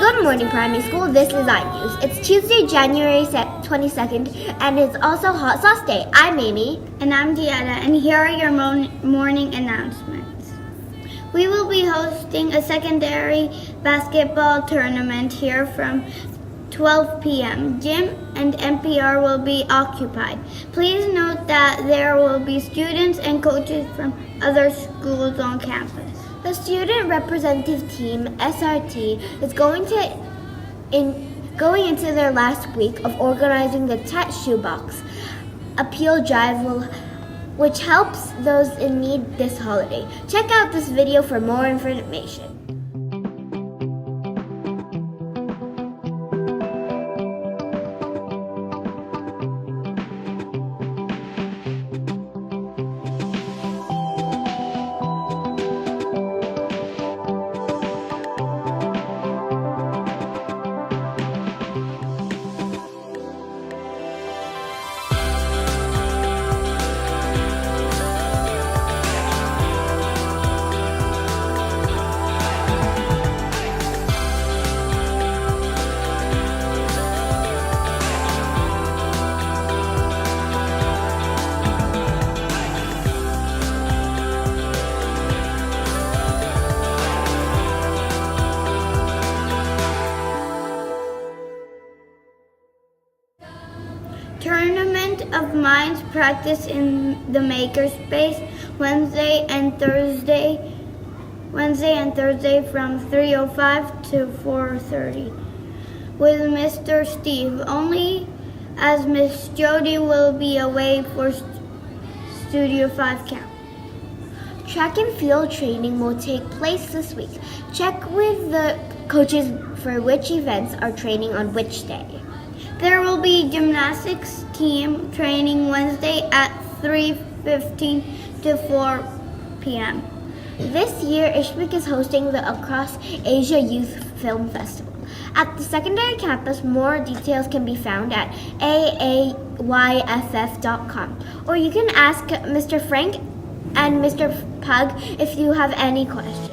Good morning, primary school. This is iNews. It's Tuesday, January 22nd, and it's also Hot Sauce Day. I'm Amy. And I'm Giada, and here are your morning announcements. We will be hosting a secondary basketball tournament here from 12 p.m. Gym and NPR will be occupied. Please note that there will be students and coaches from other schools on campus. The student representative team, SRT, is going into their last week of organizing the TET Shoebox appeal drive, which helps those in need this holiday. Check out this video for more information. Tournament of Minds practice in the Makerspace Wednesday and Thursday from 3:05 to 4:30 with Mr. Steve, only as Ms Jody will be away for Studio 5 camp. Track and field training will take place this week. Check with the coaches for which events are training on which day. There will be Gymnastics Team training Wednesday at 3:15 to 4 p.m. This year, Ishbik is hosting the Across Asia Youth Film Festival. At the secondary campus, more details can be found at aayff.com. Or you can ask Mr. Frank and Mr. Pug if you have any questions.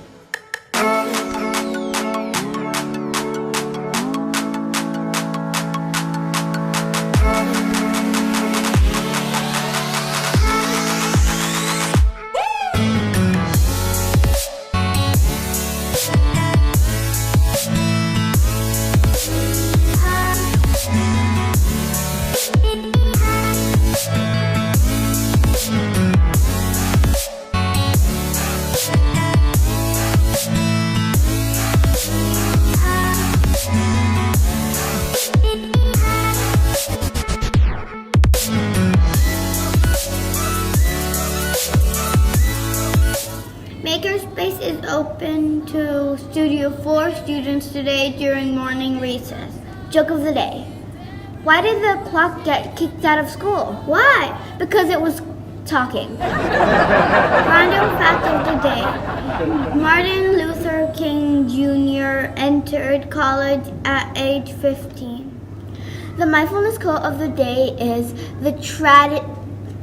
Makerspace is open to Studio 4 students today during morning recess. Joke of the day. Why did the clock get kicked out of school? Why? Because it was talking. Random fact of the day. Martin Luther King Jr. entered college at age 15. The mindfulness quote of the day is, the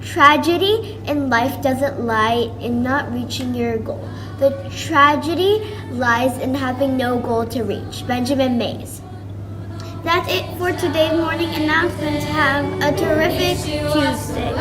tragedy in life doesn't lie in not reaching your goal. The tragedy lies in having no goal to reach. Benjamin Mays. That's it for today's morning announcements. Have a terrific Tuesday.